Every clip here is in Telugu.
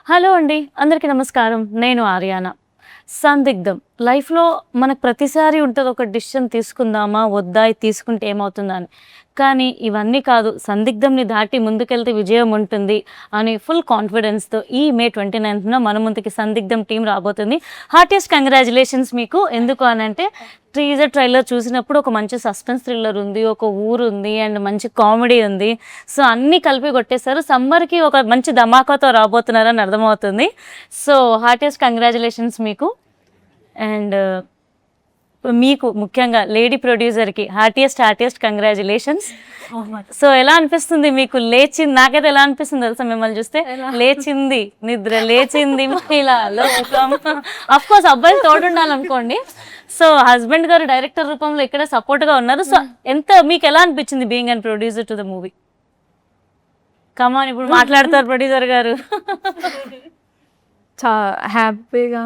హలో అండి, అందరికీ నమస్కారం. నేను ఆర్యానా. సందిగ్ధం లైఫ్‌లో మనకు ప్రతిసారి ఉంటది, ఒక డిసిషన్ తీసుకుందామా? వద్దా? ఇది తీసుకుంటే ఏమవుతుందా అని. కానీ ఇవన్నీ కాదు. సందిగ్ధంని దాటి ముందుకెళ్తే విజయం ఉంటుంది అని ఫుల్ కాన్ఫిడెన్స్‌తో ఈ మే 29న మన ముందుకి సందిగ్ధం టీమ్ రాబోతుంది. హార్టియెస్ట్ కంగ్రాచ్యులేషన్స్ మీకు. ఎందుకు అనంటే టీజర్ ట్రైలర్ చూసినప్పుడు ఒక మంచి సస్పెన్స్ థ్రిల్లర్ ఉంది, ఒక ఊరుంది అండ్ మంచి కామెడీ ఉంది. సో అన్నీ కలిపి కొట్టేశారు. సమ్మర్‌కి ఒక మంచి ధమాకాతో రాబోతున్నారని అర్థమవుతుంది. సో హార్టియెస్ట్ కంగ్రాచ్యులేషన్స్ మీకు. అండ్ మీకు ముఖ్యంగా లేడీ ప్రొడ్యూసర్కి హార్టియెస్ట్ కంగ్రాచ్యులేషన్స్. సో ఎలా అనిపిస్తుంది మీకు? లేచింది, నాకైతే ఎలా అనిపిస్తుంది తెలుసా మిమ్మల్ని చూస్తే? లేచింది నిద్ర, లేచింది మహిళా లోకం. అఫ్ కోర్స్ అబ్బాయిలు తోడు ఉండాలనుకోండి. సో హస్బెండ్ గారు డైరెక్టర్ రూపంలో ఇక్కడ సపోర్ట్గా ఉన్నారు. సో ఎంత మీకు ఎలా అనిపించింది being and producer to the movie? Come on, ఇప్పుడు మాట్లాడతారు ప్రొడ్యూసర్ గారు. హ్యాపీగా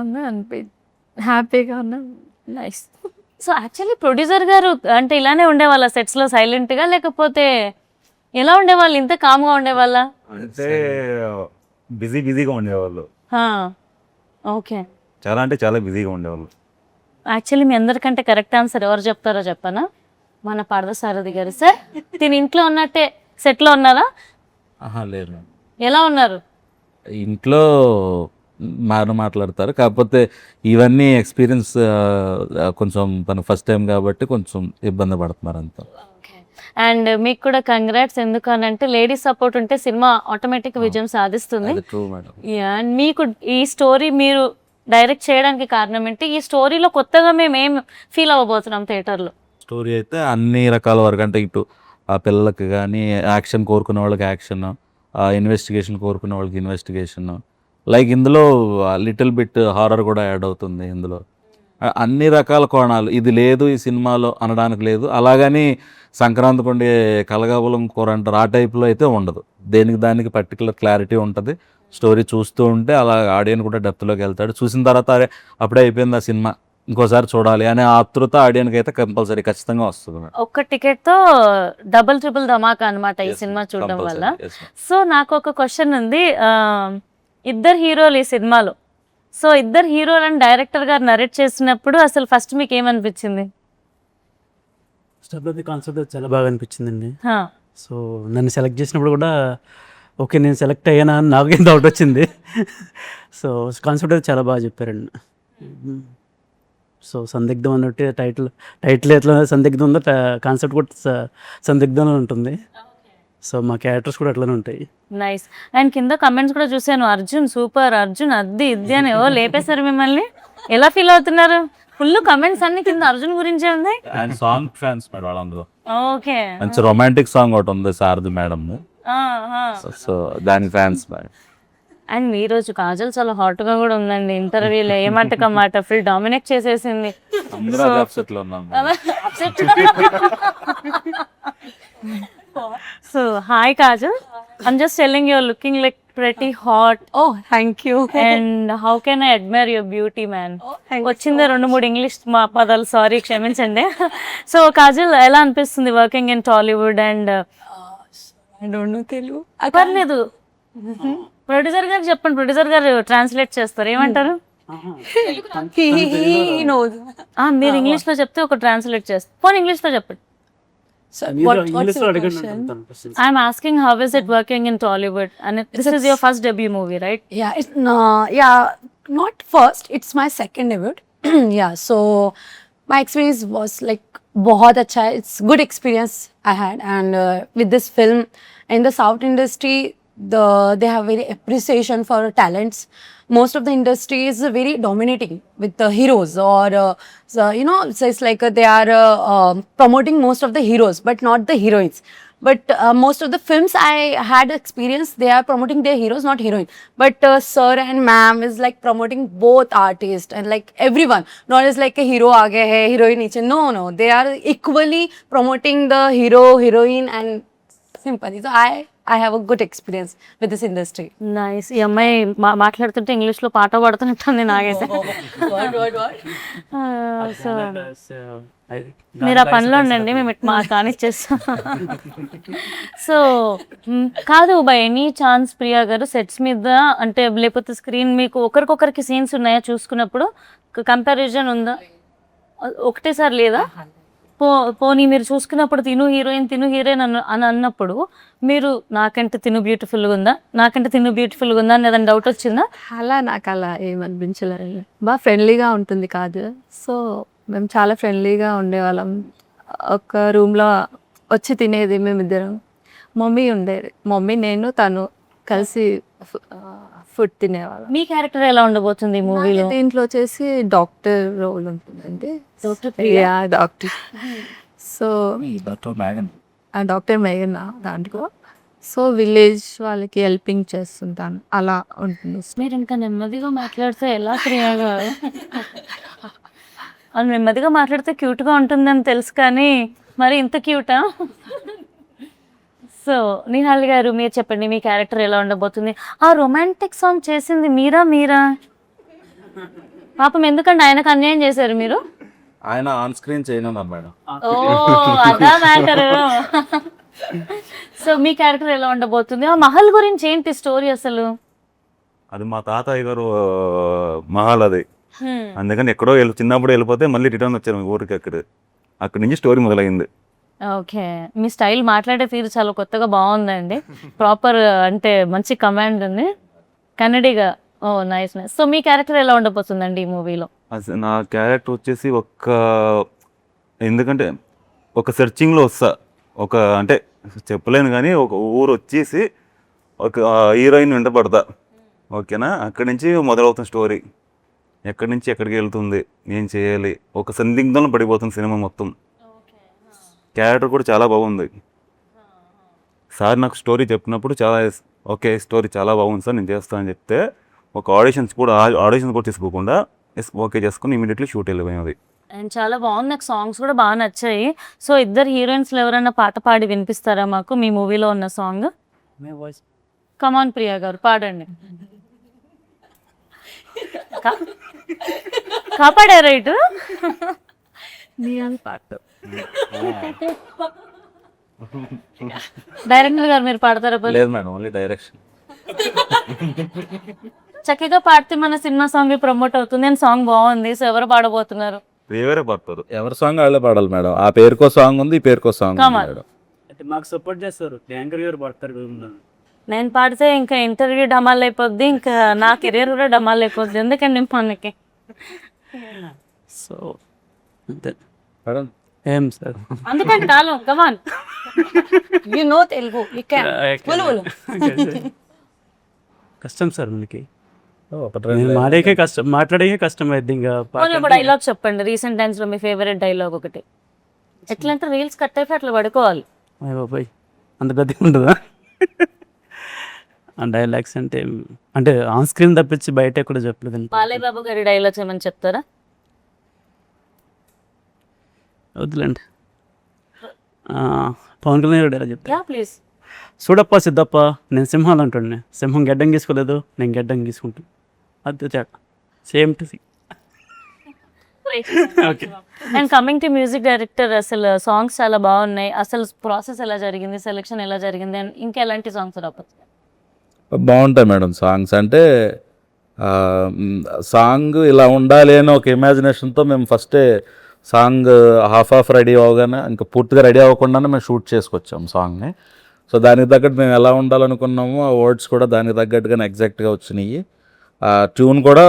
ఉన్నా. నైస్. సో యాక్చువల్లీ ప్రొడ్యూసర్ గారు అంటే ఇలానే ఉండేవాళ్ళ సెట్స్లో సైలెంట్గా, లేకపోతే ఎలా ఉండేవాళ్ళు? ఇంత కామ్గా ఉండేవాళ్ళ? అంటే బిజీగా ఉండేవాళ్ళు. ఓకే. చాలా అంటే చాలా బిజీగా ఉండేవాళ్ళు. యాక్చువల్లీ మీ అందరికంటే కరెక్ట్ ఆన్సర్ ఎవరు చెప్తారో చెప్పనా? మన పార్థసారథి గారు. సార్ తిని ఇంట్లో ఉన్నట్టే సెట్లో ఉన్నారా? లేదు, ఎలా ఉన్నారు? ఇంట్లో మాట్లాడతారు. కాకపోతే ఇవన్నీ ఎక్స్పీరియన్స్ కొంచెం తను ఫస్ట్ టైం కాబట్టి కొంచెం ఇబ్బంది పడుతున్నారు అంతా. అండ్ మీకు కూడా కంగ్రాట్స్. ఎందుకు అని అంటే లేడీస్ సపోర్ట్ ఉంటే సినిమా ఆటోమేటిక్ విజయం సాధిస్తుంది. True madam. అండ్ మీకు ఈ స్టోరీ మీరు డైరెక్ట్ చేయడానికి కారణం ఏంటి? ఈ స్టోరీలో కొత్తగా మేము ఏం ఫీల్ అవ్వబోతున్నాం థియేటర్లో? స్టోరీ అయితే అన్ని రకాల వరకు, అంటే ఇటు ఆ పిల్లలకి కానీ యాక్షన్ కోరుకునే వాళ్ళకి యాక్షన్, ఇన్వెస్టిగేషన్ కోరుకునే వాళ్ళకి ఇన్వెస్టిగేషన్, లైక్ ఇందులో లిటిల్ బిట్ హారర్ కూడా యాడ్ అవుతుంది ఇందులో. అన్ని రకాల కోణాలు, ఇది లేదు ఈ సినిమాలో అనడానికి లేదు. అలాగని సంక్రాంతికి ఉండే కలగాబులం కూర అంటారు, ఆ టైప్లో అయితే ఉండదు. దానికి పర్టికులర్ క్లారిటీ ఉంటుంది. స్టోరీ చూస్తూ ఉంటే అలా ఆడియన్ కూడా డెప్త్లోకి వెళ్తాడు. చూసిన తర్వాత అరే అప్పుడే అయిపోయింది ఆ సినిమా, ఇంకోసారి చూడాలి అనే ఆతృత ఆడియన్కి అయితే కంపల్సరీ ఖచ్చితంగా వస్తుంది. ఒక్క టికెట్తో డబుల్ ట్రిపుల్ ధమాకా అనమాట ఈ సినిమా చూడడం వల్ల. సో నాకు ఒక క్వశ్చన్ ఉంది. ఇద్దరు హీరోలు ఈ సినిమాలో. సో ఇద్దరు హీరోలను డైరెక్టర్ గారు నరేట్ చేసినప్పుడు అసలు ఫస్ట్ మీకు ఏమనిపించింది? కాన్సెప్ట్ చాలా బాగా అనిపించిందండి. సో నన్ను సెలెక్ట్ చేసినప్పుడు కూడా ఓకే నేను సెలెక్ట్ అయ్యానా అని నాకేం డౌట్ వచ్చింది. సో కాన్సెప్ట్ అయితే చాలా బాగా చెప్పారండి. సో సందిగ్ధం అన్నట్టు టైటిల్ ఎట్లా సందిగ్ధం ఉందో కాన్సెప్ట్ కూడా సందిగ్ధంలో ఉంటుంది. సో మా క్యారెక్టర్స్ కూడా అట్లనే ఉంటాయి. నైస్. అండ్ కింద కమెంట్స్ కూడా చూసాను, అర్జున్ సూపర్, అర్జున్ అది ఇది అని లేపేశారు మిమ్మల్ని. ఎలా ఫీల్ అవుతున్నారు? ఫుల్ కమెంట్స్ అన్ని కింద అర్జున్ గురించే ఉంది. అండ్ సాంగ్ ఫ్యాన్స్ మేడం వాళ్ళందరూ. ఓకే. మంచి రొమాంటిక్ సాంగ్ ఒకటి ఉంది సారథి మేడం, సో దాని ఫ్యాన్స్. అండ్ ఈ రోజు కాజల్ చాలా హాట్ గా కూడా ఉందండి. ఇంటర్వ్యూలో ఏమంటక మాట ఫుల్ డామినేట్ చేసేసింది. So hi Kajal, I'm just telling you're looking like pretty hot. Oh, thank you. And how can I admire your beauty, man? Oh, thank వచ్చిందే 2-3 ఇంగ్లీష్ పదాలు, సారీ క్షమించండి. సో కాజల్ ఎలా అనిపిస్తుంది working in Tollywood? And I don't know Telugu. పర్లేదు, ప్రొడ్యూసర్ గారు చెప్పండి, ప్రొడ్యూసర్ గారు ట్రాన్స్లేట్ చేస్తారు. ఏమంటారు? He knows. మీరు ఇంగ్లీష్ లో చెప్తే ఒక ట్రాన్స్లేట్ చేస్తారు. పోనీ ఇంగ్లీష్ లో చెప్పండి. So what's your question? I'm asking how is it working in Tollywood, and this is your first debut movie, right? Yeah, it's not first. It's my second debut. Yeah, so my experience was like बहुत अच्छा है. It's good experience I had, and with this film in the South industry, they have very appreciation for talents. Most of the industry is very dominating with the heroes, or so, so it's like they are promoting most of the heroes but not the heroines. But most of the films I had experience, they are promoting their heroes, not heroine. But sir and ma'am is like promoting both artists and like everyone. Not as like a hero aage hai, heroine niche. No, they are equally promoting the hero, heroine, and Simple. So I have a good experience with this industry. Nice. ఈ అమ్మాయి మాట్లాడుతుంటే ఇంగ్లీష్లో పాట పాడుతున్నట్టుంది నాకైతే. సో మీరు ఆ పనిలో ఉండండి, మేము ఇటు మా కానిచ్చేస్తాం. సో కాదు, బై ఎనీ ఛాన్స్ ప్రియా గారు సెట్స్ మీద అంటే లేకపోతే స్క్రీన్ మీకు ఒకరికొకరికి సీన్స్ ఉన్నాయా చూసుకున్నప్పుడు? కంపారిజన్ ఉందా? ఒకటేసారి లేదా? పోనీ మీరు చూసుకున్నప్పుడు తిను హీరోయిన్ అని అన్నప్పుడు మీరు నాకంటే తిను బ్యూటిఫుల్గా ఉందా, నాకంటే తిను బ్యూటిఫుల్గా ఉందా అని ఏదైనా డౌట్ వచ్చిందా? అలా నాకు అలా ఏమనిపించలేదు. బాగా ఫ్రెండ్లీగా ఉంటుంది కాదు. సో మేము చాలా ఫ్రెండ్లీగా ఉండేవాళ్ళం. ఒక రూమ్లో వచ్చి తినేది మేమిద్దరం. మమ్మీ ఉండేది, మమ్మీ నేను తను కలిసి ఫుడ్ తినేవాళ్ళం. మీ క్యారెక్టర్ ఎలా ఉండబోతుంది ఈ మూవీలో? దీంట్లో వచ్చేసి డాక్టర్ రోల్ ఉంటుందండి. Yeah doctor. సో డాక్టర్ మేఘన్ దాంట్లో. సో విలేజ్ వాళ్ళకి హెల్పింగ్ చేస్తుంటాను, అలా ఉంటుంది. మీరు ఇంకా నెమ్మదిగా మాట్లాడితే ఎలా ప్రియా గారు? అది నెమ్మదిగా మాట్లాడితే క్యూట్గా ఉంటుందని తెలుసు, కానీ మరి ఇంత క్యూటా? సో నిహాల్ గారు మీరు చెప్పండి, మీ క్యారెక్టర్ ఎలా ఉండబోతుంది? ఆ రొమాంటిక్ సాంగ్ చేసింది మీరా? పాపం ఎందుకంటే ఆయనకు అన్యాయం చేశారు మీరు. ఆయన ఆన్ స్క్రీన్ చేయనున్నారు మేడం. ఓ అదా మ్యాటర్. సో మీ క్యారెక్టర్ ఎలా ఉండబోతుంది? ఆ మహల్ గురించి ఏంటి స్టోరీ అసలు? అది మా తాతయ్య గారు మహల్ అది. అందుకని ఎక్కడో చిన్నప్పుడు వెళ్ళిపోతే మళ్ళీ రిటర్న్ వచ్చారు ఊరికి. అక్కడి నుంచి స్టోరీ మొదలైంది. ఓకే, మీ స్టైల్ మాట్లాడే తీరు చాలా కొత్తగా బాగుందండి. ప్రాపర్ అంటే మంచి కమాండ్ ఉంది, కన్నడిగా. ఓ నైస్. సో మీ క్యారెక్టర్ ఎలా ఉండబోతుందండి ఈ మూవీలో? నా క్యారెక్టర్ వచ్చేసి ఎందుకంటే ఒక సెర్చింగ్లో వస్తా, అంటే చెప్పలేను కానీ ఒక ఊరు వచ్చేసి ఒక హీరోయిన్ వెంట పడతా. ఓకేనా, అక్కడి నుంచి మొదలవుతుంది స్టోరీ. ఎక్కడి నుంచి ఎక్కడికి వెళ్తుంది, ఏం చేయాలి, ఒక సందిగ్ధంలో పడిపోతుంది సినిమా మొత్తం. క్యారెక్టర్ కూడా చాలా బాగుంది. సార్ నాకు స్టోరీ చెప్పినప్పుడు చాలా ఓకే స్టోరీ చాలా బాగుంది సార్, నేను చేస్తానని చెప్తే ఒక ఆడిషన్స్ కూడా తీసుకోకుండా ఓకే చేసుకుని ఇమీడియట్లీ షూట్ వెళ్ళిపోయింది. అండ్ చాలా బాగుంది, నాకు సాంగ్స్ కూడా బాగా నచ్చాయి. సో ఇద్దరు హీరోయిన్స్లో ఎవరైనా పాట పాడి వినిపిస్తారా మాకు మీ మూవీలో ఉన్న సాంగ్? కమాన్ ప్రియా గారు పాడండి. కాపాడారా ఇటు? డైరెక్టర్ గారు మీరు పాడతారా? లేదు మేడం, ఓన్లీ డైరెక్షన్. చక్కగా పాడితే మన సినిమా సాంగ్ ప్రమోట్ అవుతుంది. అండ్ సాంగ్ బాగుంది. సో ఎవరు పాడబోతున్నారు? వేరే పడతారు, ఎవరి సాంగ్ వాళ్ళే పాడాలి మేడం. ఆ పేరుకో సాంగ్ ఉంది, ఈ పేరుకో సాంగ్ ఉంది మేడం. మాకు సపోర్ట్ చేస్తారు, యాంకర్ గారు పడతారు. నేను పాడితే ఇంకా ఇంటర్వ్యూ డమాల్ అయిపోద్ది, ఇంకా నా కెరీర్ కూడా డమాల్ అయిపోద్ది. ఎందుకండి మనకి? సో అంతే మేడం. ఏం సార్ అందుకని కాలం కమాన్. You know Telugu, you can. Vulu. కష్టం సార్ మనకి, మాట్లాడే కష్టం అయింది. ఇంకా డైలాగ్ చెప్పండి, రీసెంట్ టైమ్స్ లో మీ ఫేవరెట్ డైలాగ్ ఒకటి. ఎట్లా అంటే రీల్స్ కట్ అయిపోయి అట్లా పడుకోవాలి. బాబాయ్ అంత గది ఉంటుందా? డైలాగ్స్ అంటే ఆన్ స్క్రీన్ తప్పించి బయట కూడా చెప్పలేదు. బాలయ్య బాబు గారి డైలాగ్స్ ఏమని చెప్తారా? వద్దులేండి. పవన్ కళ్యాణ్ గారు డైలాగ్ చెప్తా. ప్లీజ్. చూడప్ప సిద్ధప్ప, నేను సింహాలు అంటుండే, సింహం గెడ్డం గీసుకోలేదు, నేను గెడ్డం గీసుకుంటాను. అది same to and coming to music director, అసలు సాంగ్స్ చాలా బాగున్నాయి. అసలు ప్రాసెస్ ఎలా జరిగింది, సెలెక్షన్ ఎలా జరిగింది, అండ్ ఇంకా ఎలాంటి సాంగ్స్ రావచ్చు? బాగుంటాయి మేడం సాంగ్స్. అంటే సాంగ్ ఇలా ఉండాలి అని ఒక ఇమాజినేషన్తో మేము ఫస్టే సాంగ్ హాఫ్ రెడీ అవగానే ఇంకా పూర్తిగా రెడీ అవ్వకుండానే మేము షూట్ చేసుకొచ్చాము సాంగ్ని. సో దానికి తగ్గట్టు మేము ఎలా ఉండాలనుకున్నామో ఆ వర్డ్స్ కూడా దానికి తగ్గట్టుగానే ఎగ్జాక్ట్గా వచ్చినాయి. ట్యూన్ కూడా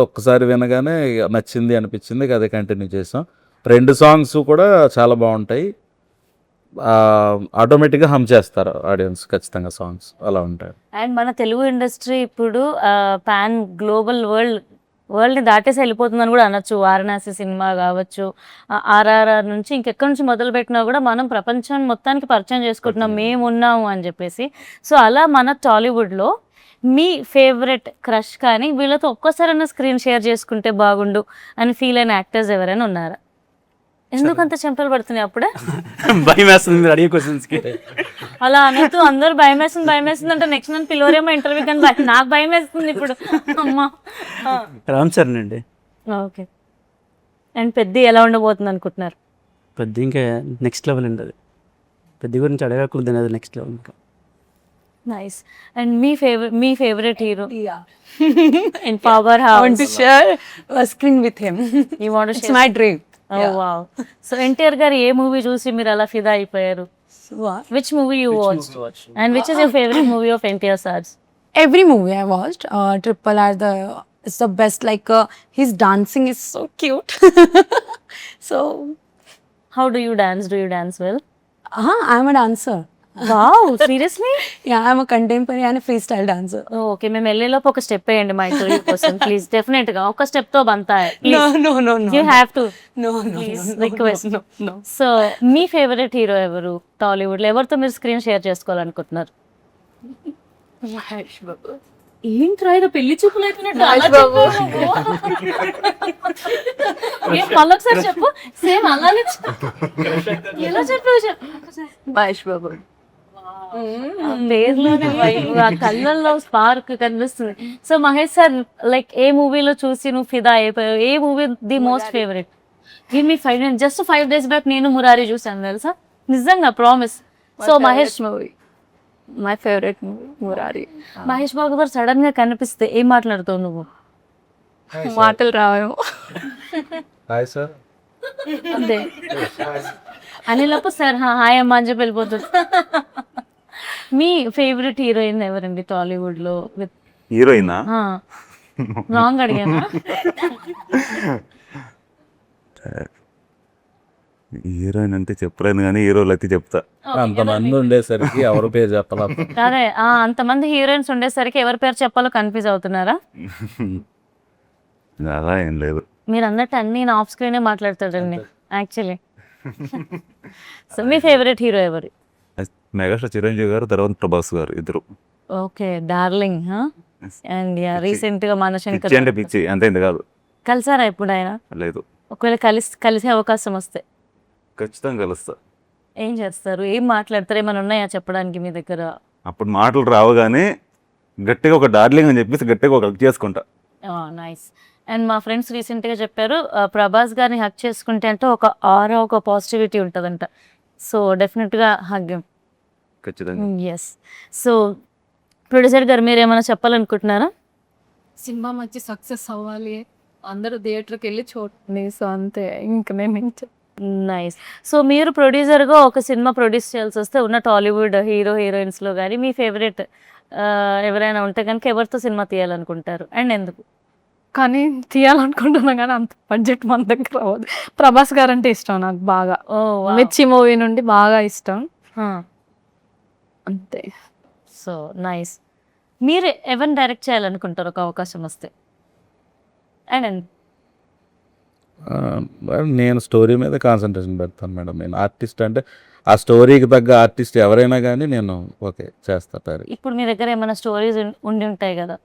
ఒక్కసారి వినగానే నచ్చింది అనిపించింది, అదే కంటిన్యూ చేసాం. 2 సాంగ్స్ కూడా చాలా బాగుంటాయి, ఆటోమేటిక్గా హమ్ చేస్తారు ఆడియన్స్ ఖచ్చితంగా సాంగ్స్ అలా ఉంటాయి. అండ్ మన తెలుగు ఇండస్ట్రీ ఇప్పుడు పాన్ గ్లోబల్ వరల్డ్ని దాటేసి వెళ్ళిపోతుందని కూడా అనొచ్చు. వారణాసి సినిమా కావచ్చు, ఆర్ఆర్ఆర్ నుంచి ఇంకెక్కడి నుంచి మొదలుపెట్టినా కూడా మనం ప్రపంచం మొత్తానికి పరిచయం చేసుకుంటున్నాం మేము ఉన్నాము అని చెప్పేసి. సో అలా మన టాలీవుడ్లో మీ ఫేవరెట్ క్రష్ కానీ వీళ్ళతో ఒక్కసారైనా స్క్రీన్ షేర్ చేసుకుంటే బాగుండు అని ఫీల్ అయిన యాక్టర్స్ ఎవరైనా ఉన్నారా? ఎందుకంత చెంపలు పడుతున్నాయి అప్పుడే? భయం వేస్తుంది మీరు అడిగే క్వశ్చన్స్కి. అలా అనొద్దు, అందరూ భయం వేస్తుంది అంటే నెక్స్ట్ నన్ను పిలవరేమో ఇంటర్వ్యూ, కానీ నాకు భయం వేస్తుంది ఇప్పుడు. అమ్మా. రామ్ చరణ్ అండి. ఓకే. అండ్ పెద్ద ఎలా ఉండబోతుంది అనుకుంటున్నారు? పెద్ద ఇంకా నెక్స్ట్ లెవెల్ అండి అది. పెద్ద గురించి అడగకూడదు అది నెక్స్ట్ లెవెల్ ఇంకా. Nice. And me favourite hero Yeah. In power I want house? to share a screen with him. You want to It's share? my dream. Oh wow. So NTR గారు ఏ మూవీ చూసి మీరు అలా ఫిదా అయిపోయారు? So, what? Which movie you watched? And which is your favorite movie of NTR Sar's? Every movie I watched, Triple R, it's the best. Like his dancing is so cute. So, How do you dance? Do you dance well? I'm a dancer. Wow, seriously? Yeah, I'm a contemporary and a freestyle dancer. Okay, మేము వెళ్ళేలోపు ఒక స్టెప్ వేయండి మా ఇంటర్వ్యూ కోసం ప్లీజ్. డెఫినెట్ గా ఒక స్టెప్ తో బంతా. No. You have to No. Please request. No. So మీ ఫేవరెట్ హీరో ఎవరు టాలీవుడ్ లో? ఎవరితో మీరు స్క్రీన్ షేర్ చేసుకోవాలనుకుంటున్నారు? Mahesh Babu. ఏంట్రా ఇది పెళ్లి చూపులు అయిపోయినట్టు అలా మళ్ళొకసారి చెప్పు. సేమ్ అలానే ఎలా చెప్పావు మహేష్ బాబు. ఆ పేర్లోనే vibe, ఆ కళ్ళల్లో స్పార్క్ కనిపిస్తుంది. సో మహేష్ సార్ లైక్ ఏ మూవీలో చూసి నువ్వు ఫిదా అయిపోయావు? ఏ movie the most favourite? Give me 5 minutes. Just 5 days back నేను మురారి చూసాను తెలుసా, నిజంగా promise. So Mahesh movie, my favourite movie Murari. Mahesh Babu గారు సడన్ గా కనిపిస్తే ఏం మాట్లాడుతావు నువ్వు? మాటలు రావేమో. Hi sir. అంతే అనేలోపు సార్ హాయ్ అమ్మ అని చెప్పి వెళ్ళిపోతుంది. మీ ఫేవరెట్ హీరోయిన్ ఎవరండి టాలీవుడ్ లో? విత్ హీరోయినా? రాంగ్ అడిగాను. హీరోయిన్ అంటే చెప్పలేను కానీ హీరోలు అయితే చెప్తా. అంతమంది ఉండేసరికి ఎవరి పేరు చెప్పాలి? అదే అంతమంది హీరోయిన్స్ ఉండేసరికి ఎవరి పేరు చెప్పాలో కన్ఫ్యూజ్ అవుతున్నారా? అలా ఏం లేదు. మీరు అన్నట్టు అన్ని నా ఆఫ్ స్క్రీనే మాట్లాడతాడండి యాక్చువల్లీ. సో మీ ఫేవరెట్ హీరో ఎవరు? మెగాస్టార్ చిరంజీవి గారు, తర్వాత ప్రభాస్ గారు, ఇద్దరు. Okay, darling. అండ్ రీసెంట్ గా మనశంకర్ పిచ్చి అంటే పిచ్చి అంతే, ఇంత కాదు. కలిసారా ఎప్పుడు ఆయన? లేదు. ఒకవేళ కలిసే అవకాశం వస్తే ఖచ్చితంగా కలుస్తా. ఏం చేస్తారు, ఏం మాట్లాడతారు, ఏమైనా ఉన్నాయా చెప్పడానికి మీ దగ్గర? అప్పుడు మాటలు రావు కానీ గట్టిగా ఒక డార్లింగ్ అని చెప్పేసి గట్టిగా ఒక హక్ చేసుకుంటా. నైస్. అండ్ మా ఫ్రెండ్స్ రీసెంట్గా చెప్పారు ప్రభాస్ గారిని హక్ చేసుకుంటే అంటే ఒక ఆరా, ఒక పాజిటివిటీ ఉంటుందంట. సో డెఫినెట్గా హగ్. ఖచ్చితంగా. ఎస్. సో ప్రొడ్యూసర్ గారు మీరు ఏమైనా చెప్పాలనుకుంటున్నారా? సినిమా మంచి సక్సెస్ అవ్వాలి, అందరూ థియేటర్కి వెళ్ళి చూడండి. సో అంతే, ఇంకా మేము నైస్. సో మీరు ప్రొడ్యూసర్గా ఒక సినిమా ప్రొడ్యూస్ చేయాల్సి వస్తే ఉన్న టాలీవుడ్ హీరోయిన్స్లో కానీ మీ ఫేవరెట్ ఎవరైనా ఉంటే కనుక ఎవరితో సినిమా తీయాలనుకుంటారు అండ్ ఎందుకు? కానీ తీయాలనుకుంటున్నాం కానీ అంత బడ్జెట్ మన దగ్గర అవ్వదు. ప్రభాస్ గారు అంటే ఇష్టం నాకు బాగా. మిర్చి మూవీ నుండి బాగా ఇష్టం అంతే. So nice. మీరు ఎవరిని డైరెక్ట్ చేయాలనుకుంటారు ఒక అవకాశం వస్తే? అండ్ నేను స్టోరీ మీద కాన్సన్ట్రేషన్ పెడతాను మేడం. నేను ఆర్టిస్ట్ అంటే ఆ స్టోరీకి తగ్గ ఆర్టిస్ట్ ఎవరైనా కానీ నేను ఓకే చేస్తా. ఇప్పుడు మీ దగ్గర ఏమైనా స్టోరీస్ ఉండి ఉంటాయి కదా,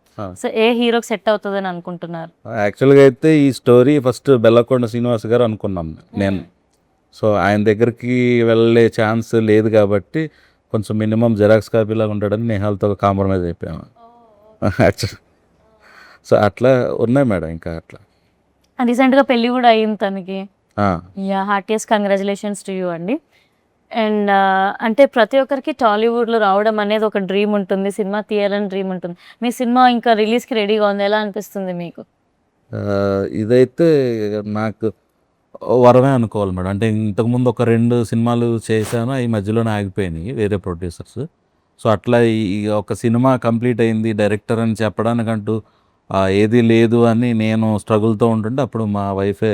సో ఏ హీరోకి సెట్ అవుతుందని అనుకుంటున్నారు? యాక్చువల్గా అయితే ఈ స్టోరీ ఫస్ట్ బెల్లకొండ శ్రీనివాస్ గారు అనుకున్నాం నేను. సో ఆయన దగ్గరికి వెళ్ళే ఛాన్స్ లేదు కాబట్టి కొంచెం మినిమం జెరాక్స్ కాపీలాగా ఉంటాడని నేహాల్తో కాంప్రమైజ్ అయిపోయాము. సో అట్లా ఉన్నాయి మేడం. ఇంకా అట్లా రీసెంట్గా పెళ్ళి కూడా అయ్యింది తనకి. Yeah, heartiest congratulations to you అండి. అండ్ అంటే ప్రతి ఒక్కరికి టాలీవుడ్లో రావడం అనేది ఒక డ్రీమ్ ఉంటుంది, సినిమా తీయాలని డ్రీమ్ ఉంటుంది. మీ సినిమా ఇంకా రిలీజ్కి రెడీగా ఉంది, ఎలా అనిపిస్తుంది మీకు? ఇదైతే నాకు వరమే అనుకోవాలి మేడం. అంటే ఇంతకుముందు ఒక 2 సినిమాలు చేశాను, ఈ మధ్యలోనే ఆగిపోయినాయి వేరే ప్రొడ్యూసర్స్. సో అట్లా ఈ ఒక సినిమా కంప్లీట్ అయింది డైరెక్టర్ అని చెప్పడానికంటూ ఏది లేదు అని నేను స్ట్రగుల్తో ఉంటుంటే అప్పుడు మా వైఫే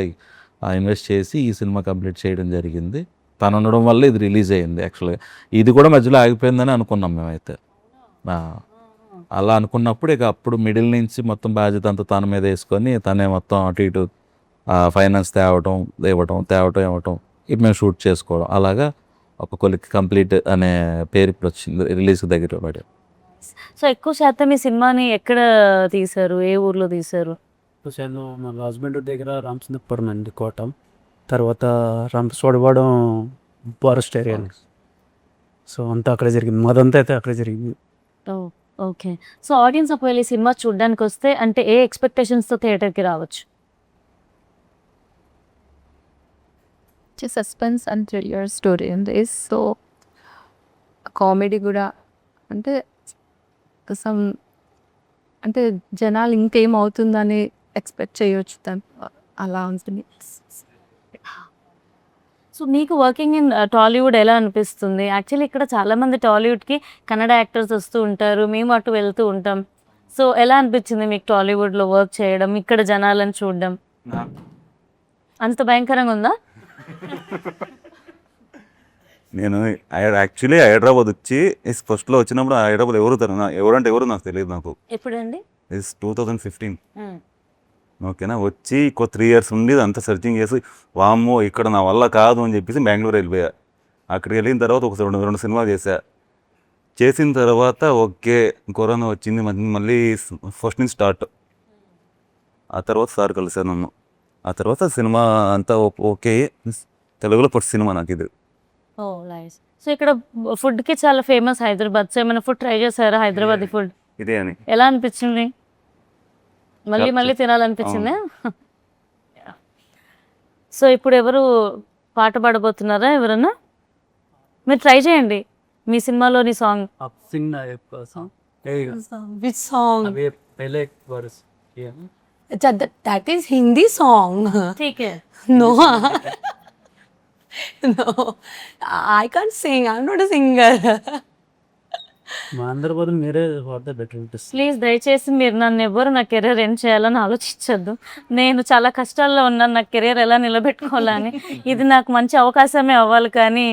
ఇన్వెస్ట్ చేసి ఈ సినిమా కంప్లీట్ చేయడం జరిగింది. తను ఉండడం వల్ల ఇది రిలీజ్ అయ్యింది. యాక్చువల్గా ఇది కూడా మధ్యలో ఆగిపోయిందని అనుకున్నాం మేమైతే. అలా అనుకున్నప్పుడు ఇక అప్పుడు మిడిల్ నుంచి మొత్తం బాధ్యత అంతా తన మీద వేసుకొని తనే మొత్తం అటు ఇటు ఫైనాన్స్ తేవటం ఇవ్వటం ఇది మేము షూట్ చేసుకోవడం, అలాగా ఒక కొలిక్ కంప్లీట్ అనే పేరు ఇప్పుడు వచ్చింది, రిలీజ్కి దగ్గర పడి. సో ఎక్కువ శాతం ఈ సినిమాని ఎక్కడ తీశారు, ఏ ఊర్లో తీశారు? మా హస్బెండ్ దగ్గర రామచంద్రపురం అండి, కోట. తర్వాత రంపచోడవరం ఫారెస్ట్ ఏరియా. సో అంతా అక్కడే జరిగింది, మాదంతా అయితే అక్కడే జరిగింది. ఓకే. సో ఆడియన్స్ ఒకవేళ ఈ సినిమా చూడడానికి వస్తే అంటే ఏ ఎక్స్పెక్టేషన్స్తో థియేటర్కి రావచ్చు? సస్పెన్స్ అండ్ థ్రిల్లర్ స్టోరీ ఉంది. సో కామెడీ కూడా అంటే సమ్ అంటే జనాలు ఇంకేం అవుతుందని ఎక్స్పెక్ట్ చేయొచ్చు అలా ఉంటుంది. సో మీకు వర్కింగ్ ఇన్ టాలీవుడ్ ఎలా అనిపిస్తుంది? యాక్చువల్లీ ఇక్కడ చాలామంది టాలీవుడ్కి కన్నడ యాక్టర్స్ వస్తూ ఉంటారు, మేము అటు వెళ్తూ ఉంటాం. సో ఎలా అనిపించింది మీకు టాలీవుడ్లో వర్క్ చేయడం, ఇక్కడ జనాలను చూడడం? అంత భయంకరంగా ఉందా? నేను యాక్చువల్లీ హైదరాబాద్ వచ్చి ఫస్ట్లో వచ్చినప్పుడు హైదరాబాద్ ఎవరంటే ఎవరు నాకు తెలియదు. నాకు ఎప్పుడండి? 2015. ఓకేనా, వచ్చి 3 years ఉండి అంతా సెర్చింగ్ చేసి వామ్మో ఇక్కడ నా వల్ల కాదు అని చెప్పేసి బెంగళూరు వెళ్ళిపోయా. అక్కడికి వెళ్ళిన తర్వాత ఒక రెండు సినిమాలు చేసిన తర్వాత ఓకే కరోనా వచ్చింది, మళ్ళీ ఫస్ట్ నుంచి స్టార్ట్. ఆ తర్వాత సార్ కలిసాను నన్ను. ఆ తర్వాత సినిమా అంతా ఓకే, తెలుగులో ఫస్ట్ సినిమా నాకు ఇది. ఓ నైస్. సో ఇక్కడ ఫుడ్కి చాలా ఫేమస్ హైదరాబాద్. సో ఏమైనా ఫుడ్ ట్రై చేశారా హైదరాబాదీ ఫుడ్? ఇదే అని ఎలా అనిపించింది? మళ్ళీ మళ్ళీ తినాలనిపించిందా? సో ఇప్పుడు ఎవరు పాట పాడబోతున్నారా ఎవరన్నా? మీరు ట్రై చేయండి మీ సినిమాలోని song. Which song? That is Hindi song. ठीक है. No. No. I can't sing. I'm not a singer. మా అందరి బదులు మీరే వాడితే బెటర్ అనిపిస్తుంది. ప్లీజ్ దయచేసి మీరు నన్ను ఎవరు నా కెరీర్ ఎండ్ చేయాలని ఆలోచించద్దు. నేను చాలా కష్టాల్లో ఉన్నాను, నా కెరీర్ ఎలా నిలబెట్టుకోవాలని. ఇది నాకు మంచి అవకాశమే అవ్వాలి కానీ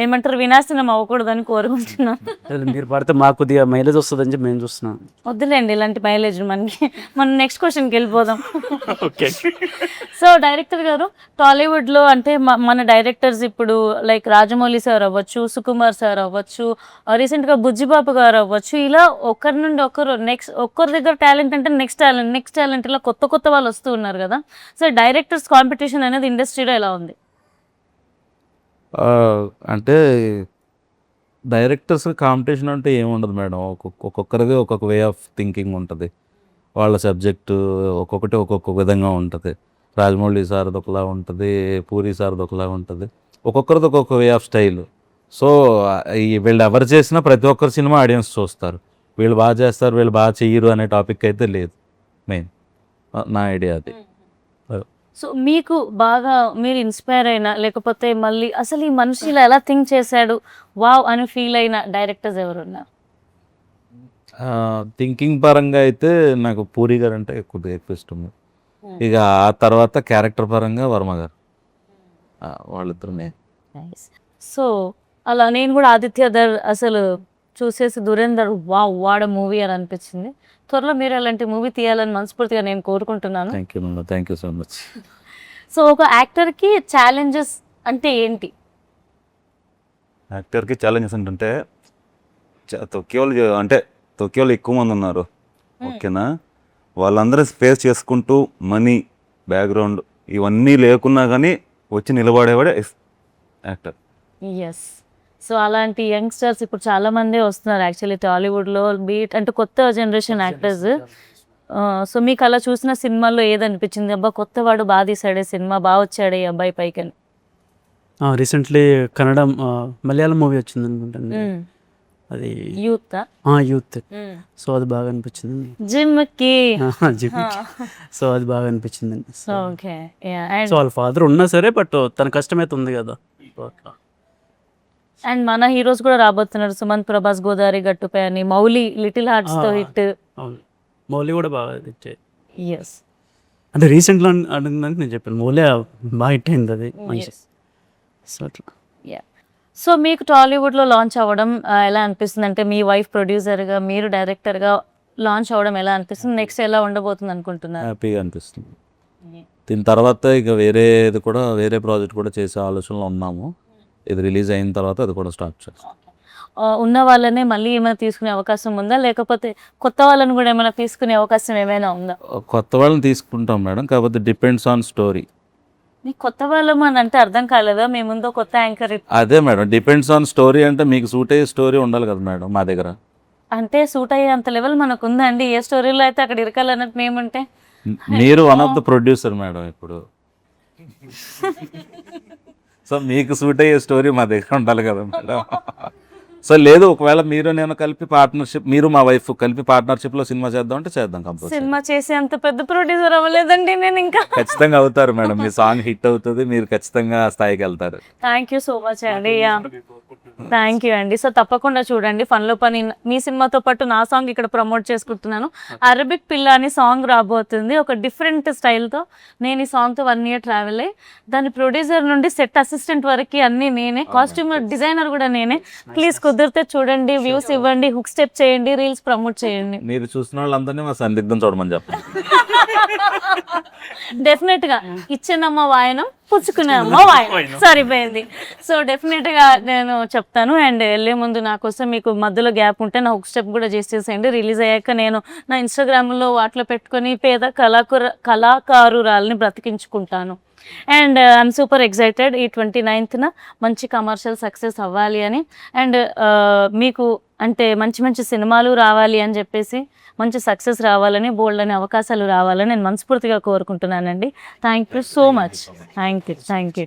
ఏమంటారు వినాశనం అవ్వకూడదని కోరుకుంటున్నాను. మీరు పడితే మాకు కొద్దిగా మైలేజ్ వస్తుందని చెప్పి మేము చూస్తున్నాం. వద్దులేండి ఇలాంటి మైలేజ్ మనకి. మనం నెక్స్ట్ క్వశ్చన్కి వెళ్ళిపోదాం. సో డైరెక్టర్ గారు, టాలీవుడ్లో అంటే మన డైరెక్టర్స్ ఇప్పుడు లైక్ రాజమౌళి సార్ అవ్వచ్చు, సుకుమార్ సార్ అవ్వచ్చు, రీసెంట్గా బుజ్జిబాబు గారు అవ్వచ్చు, ఇలా ఒకరి నుండి ఒకరు ఒక్కరి దగ్గర టాలెంట్ అంటే నెక్స్ట్ టాలెంట్ ఇలా కొత్త వాళ్ళు వస్తూ ఉన్నారు కదా. సో డైరెక్టర్స్ కాంపిటీషన్ అనేది ఇండస్ట్రీలో ఎలా ఉంది? అంటే డైరెక్టర్స్ కాంపిటీషన్ అంటే ఏముండదు మేడం. ఒక్కొక్కరిది ఒక్కొక్క వే ఆఫ్ థింకింగ్ ఉంటుంది. వాళ్ళ సబ్జెక్టు ఒక్కొక్కటి ఒక్కొక్క విధంగా ఉంటుంది. రాజమౌళి సార్ది ఒకలా ఉంటుంది, పూరి సార్ది ఒకలా ఉంటుంది, ఒక్కొక్కరిది ఒక్కొక్క వే ఆఫ్ స్టైల్. సో వీళ్ళు ఎవరు చేసినా ప్రతి ఒక్కరి సినిమా ఆడియన్స్ చూస్తారు. వీళ్ళు బాగా చేస్తారు, వీళ్ళు బాగా చెయ్యరు అనే టాపిక్ అయితే లేదు. మెయిన్ నా ఐడియా అది. సో మీకు బాగా మీరు ఇన్స్పైర్ అయినా లేకపోతే మళ్ళీ అసలు ఈ మనిషి ఇలా ఎలా థింక్ చేశాడు వావ్ అని ఫీల్ అయిన డైరెక్టర్స్ ఎవరున్నారు? థింకింగ్ పరంగా అయితే నాకు పూరి గారు అంటే ఎక్కువ ఇష్టం. ఇక ఆ తర్వాత క్యారెక్టర్ పరంగా వర్మ గారు, వాళ్ళిద్దరునే. సో అలా నేను కూడా ఆదిత్యధర్ అసలు చూసేసి దురేందర్ వావ్ వాడ మూవీ అని అనిపించింది. త్వరలో మీరు అలాంటి మూవీ తీయాలని మనస్ఫూర్తిగా నేను కోరుకుంటున్నాను. Thank you so much. So ఒక యాక్టర్కి ఛాలెంజెస్ అంటే ఏంటి? యాక్టర్కి ఛాలెంజెస్ అంటే తొక్కే వాళ్ళు ఎక్కువ మంది ఉన్నారు. ఓకేనా, వాళ్ళందరూ ఫేస్ చేసుకుంటూ మనీ బ్యాక్గ్రౌండ్ ఇవన్నీ లేకున్నా కానీ వచ్చి నిలబడేవాడే యాక్టర్. ఎస్. సో అలాంటి యంగ్స్టర్స్ ఇప్పుడు చాలా మంది వస్తున్నారు యాక్చువల్లీ టాలీవుడ్లో బీట్ అంటే కొత్త జనరేషన్ యాక్టర్స్. సో మీకు అలా చూసిన సినిమాల్లో ఏదనిపించింది, అబ్బా కొత్తవాడు బాగా తీసాడే సినిమా, బాగా వచ్చాడే ఈ అబ్బాయి పైకి అని? రీసెంట్లీ కన్నడ మలయాళం మూవీ వచ్చింది అనుకుంటాను, అది యూత్. సో అది బాగా అనిపించింది. జిమ్కి. సో అది బాగా అనిపించింది. ఓకే. సో వాళ్ళ ఫాదర్ ఉన్నా సరే బట్ తన కష్టమైతే ఉంది కదా. అండ్ మన హీరోస్ కూడా రాబోతున్నారు, సుమంత్ ప్రభాస్ గోదావరి గట్టుపై అని, మౌలి లిటిల్ హార్ట్స్ తో హిట్. మౌలి కూడా బాగా హిట్. ఎస్. అంటే రీసెంట్లో అడిగినాక నేను చెప్పాను మౌలి బాగా హిట్ అయింది అది మంచి. సో అట్లా. సో మీకు టాలీవుడ్లో లాంచ్ అవ్వడం ఎలా అనిపిస్తుంది? అంటే మీ వైఫ్ ప్రొడ్యూసర్గా మీరు డైరెక్టర్గా లాంచ్ అవ్వడం ఎలా అనిపిస్తుంది? నెక్స్ట్ ఎలా ఉండబోతుంది అనుకుంటున్నారు? హ్యాపీగా అనిపిస్తుంది. దీని తర్వాత ఇక వేరే ప్రాజెక్ట్ కూడా చేసే ఆలోచనలో ఉన్నాము. ఇది రిలీజ్ అయిన తర్వాత అది కూడా స్టార్ట్ చేస్తాం. ఉన్న వాళ్ళనే మళ్ళీ ఏమైనా తీసుకునే అవకాశం ఉందా, లేకపోతే కొత్త వాళ్ళని కూడా ఏమైనా తీసుకునే అవకాశం ఏమైనా ఉందా? కొత్త వాళ్ళని తీసుకుంటాం మేడం, కాకపోతే డిపెండ్స్ ఆన్ స్టోరీ. నీకు కొత్త వాళ్ళం అని అంటే అర్థం కాలేదా మీ ముందు కొత్త యాంకర్ అదే మేడం, డిపెండ్స్ ఆన్ స్టోరీ. అంటే మీకు సూట్ అయ్యే స్టోరీ ఉండాలి కదా మేడం మా దగ్గర. అంటే సూట్ అయ్యే అంత లెవెల్ మనకు ఉందండి. ఏ స్టోరీలో అయితే అక్కడ ఇరకాలన్నట్టు మేముంటే మీరు one of the producer madam ఇప్పుడు. సో మీకు సూట్ అయ్యే స్టోరీ మా దగ్గర ఉండాలి కదా మేడం. సో లేదు, ఒకవేళ మీరు నేను కలిపి పార్ట్నర్షిప్, మీరు మా వైఫ్ కలిపి పార్ట్నర్షిప్లో సినిమా చేద్దాం అంటే చేద్దాం కంపల్సరీ. సినిమా చేసే అంత పెద్ద ప్రొడ్యూసర్ అవ్వలేదండి నేను ఇంకా. ఖచ్చితంగా అవుతారు మేడం, మీ సాంగ్ హిట్ అవుతుంది, మీరు ఖచ్చితంగా స్థాయికి వెళ్తారు. థ్యాంక్ యూ సో మచ్ అండి. థ్యాంక్ యూ అండి. సో తప్పకుండా చూడండి ఫన్లో పని. మీ సినిమాతో పాటు నా సాంగ్ ఇక్కడ ప్రమోట్ చేసుకుంటున్నాను. అరబిక్ పిల్ల అని సాంగ్ రాబోతుంది, ఒక డిఫరెంట్ స్టైల్తో. నేను ఈ సాంగ్తో 1 year ట్రావెల్ అయ్యి దాని ప్రొడ్యూసర్ నుండి సెట్ అసిస్టెంట్ వరకు అన్నీ నేనే, కాస్ట్యూమ్ డిజైనర్ కూడా నేనే. ప్లీజ్ కుదిరితే చూడండి, వ్యూస్ ఇవ్వండి, హుక్ స్టెప్ చేయండి, రీల్స్ ప్రమోట్ చేయండి. మీరు చూసిన వాళ్ళందరినీ మా సందిగ్ధం చూడమని చెప్పండి. డెఫినెట్ గా ఇచ్చినమ్మ వాయనం పుచ్చుకునే అమ్మ వాయనం సరిపోయింది. సో డెఫినెట్ గా నేను చెప్తాను. అండ్ వెళ్ళే ముందు నా కోసం మీకు మధ్యలో గ్యాప్ ఉంటే నా హుక్ స్టెప్ కూడా చేసేసేయండి. రిలీజ్ అయ్యాక నేను నా ఇన్స్టాగ్రామ్లో వాటిలో పెట్టుకొని పేద కళాకారురాలని బ్రతికించుకుంటాను. అండ్ ఐఎమ్ సూపర్ ఎక్సైటెడ్ ఈ 29th మంచి కమర్షియల్ సక్సెస్ అవ్వాలి అని. అండ్ మీకు అంటే మంచి మంచి సినిమాలు రావాలి అని చెప్పేసి, మంచి సక్సెస్ రావాలని, బోల్డ్ అనే అవకాశాలు రావాలని నేను మనస్ఫూర్తిగా కోరుకుంటున్నానండి. Thank you so much. Thank you.